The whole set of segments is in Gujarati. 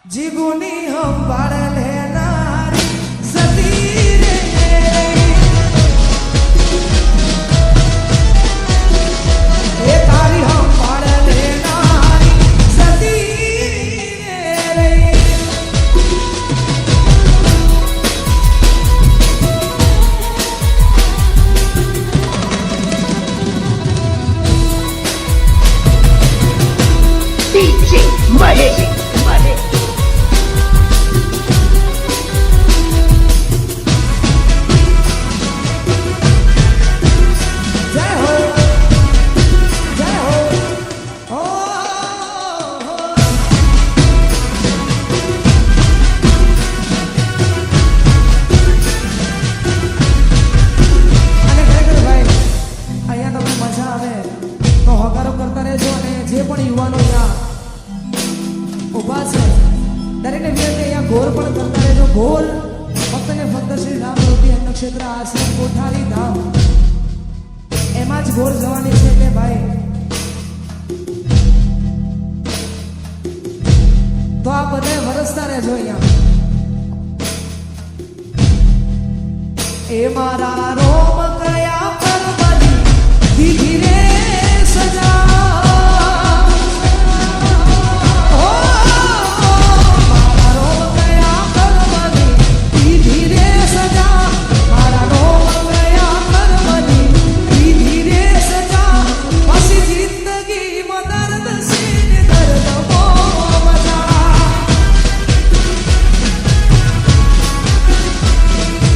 જીગુની સંભાળ લેનારી સતી રે એ તારી સંભાળ લેનારી સતી રે DJ Mahesh ક્ષેત્ર આશ્રમ કોઠારી ધામ એમાં જ ગોળ જવાની છે કે ભાઈ તો આ બધે વરસતા રહેજો અહીંયા એ મારા રોમ કયા પર બની દીધી રે સજા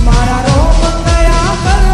મારા રોમ કયા કર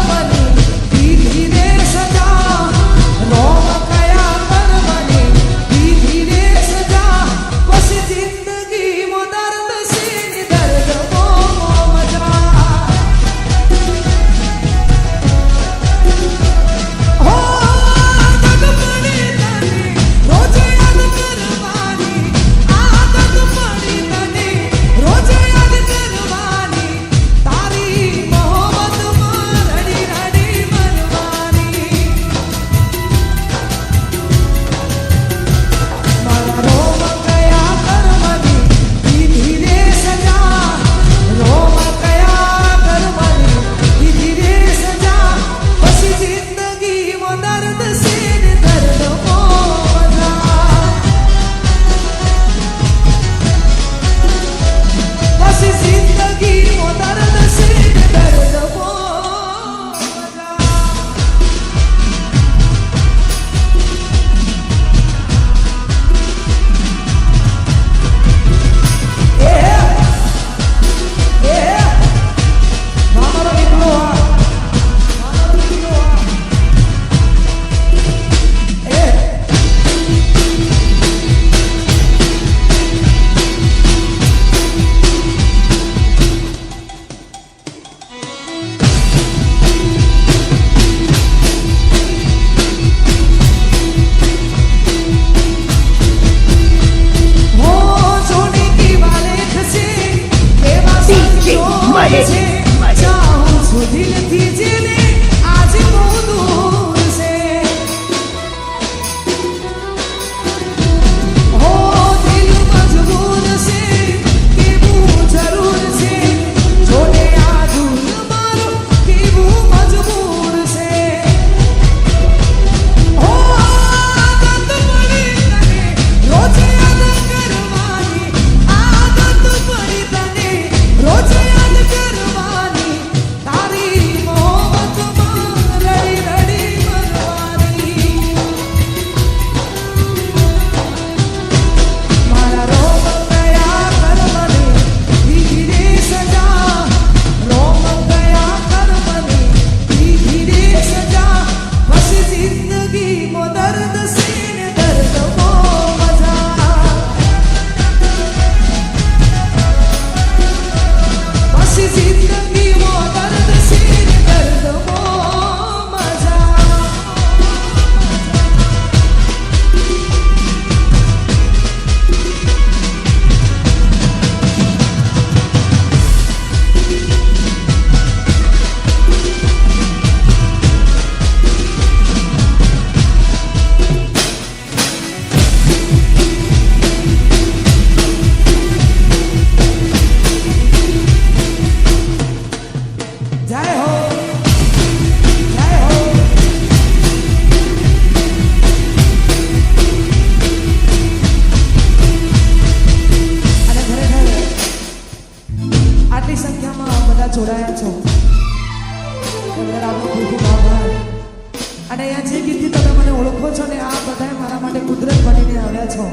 છો.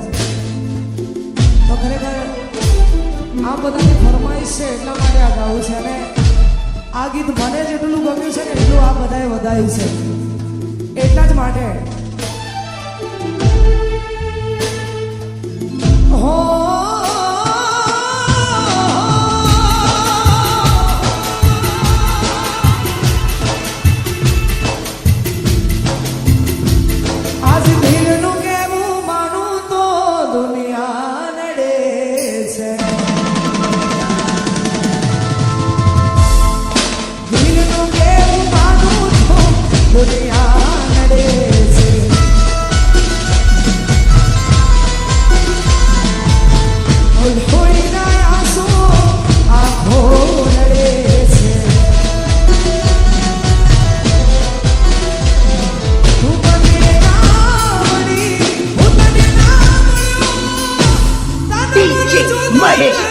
તો ખરેખર આ બધાની ફરમાઈશ છે એટલા માટે આ ગાવું છે. અને આ ગીત મને જેટલું ગમ્યું છે ને એટલું આ બધાએ વધાયું છે. એટલા જ માટે હો આજ દિલનું કેવું માનું તો દુનિયા નડે છે. દિલનું કેવું માનું તો દુનિયા નડે છે. હોળીના આંસુ આંખો નડે છે. તું મને ના મળી, હું તને ના મળ્યો. DJ મહેશ.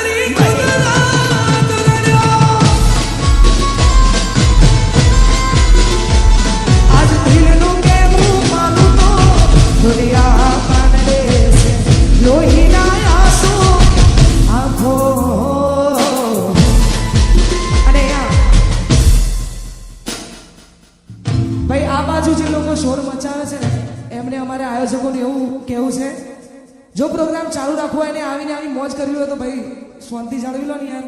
આજ દિલનું કેવું માનું તો દુનિયા કાનડે છે. લોહીના આંસુ આંખો. અને ભાઈ આ બાજુ જે લોકો શોર મચાવે છે ને એમને અમારે આયોજકોને એવું કહેવું છે, જો પ્રોગ્રામ ચાલુ રાખવો હોય એને આવીને આવી મોજ કરવી હોય તો ભાઈ શાંતિ જાળવી લો ને યાર.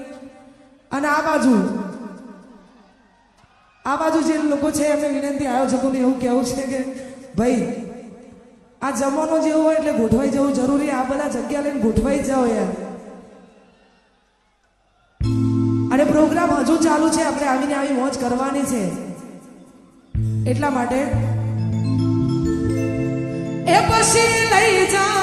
અને આ બાજુ જે લોકો છે એમને વિનંતી, આયોજકોને એવું કહેવું છે કે ભાઈ આ જમવાનો જેવો હોય એટલે ગોઠવાઈ જવું જરૂરી. આ બધા જગ્યા લઈને ગોઠવાઈ જાઓ યાર. અને પ્રોગ્રામ હજુ ચાલુ છે, આપણે આવીને આવી મોજ કરવાની છે. એટલા માટે એ પછી લઈ જા.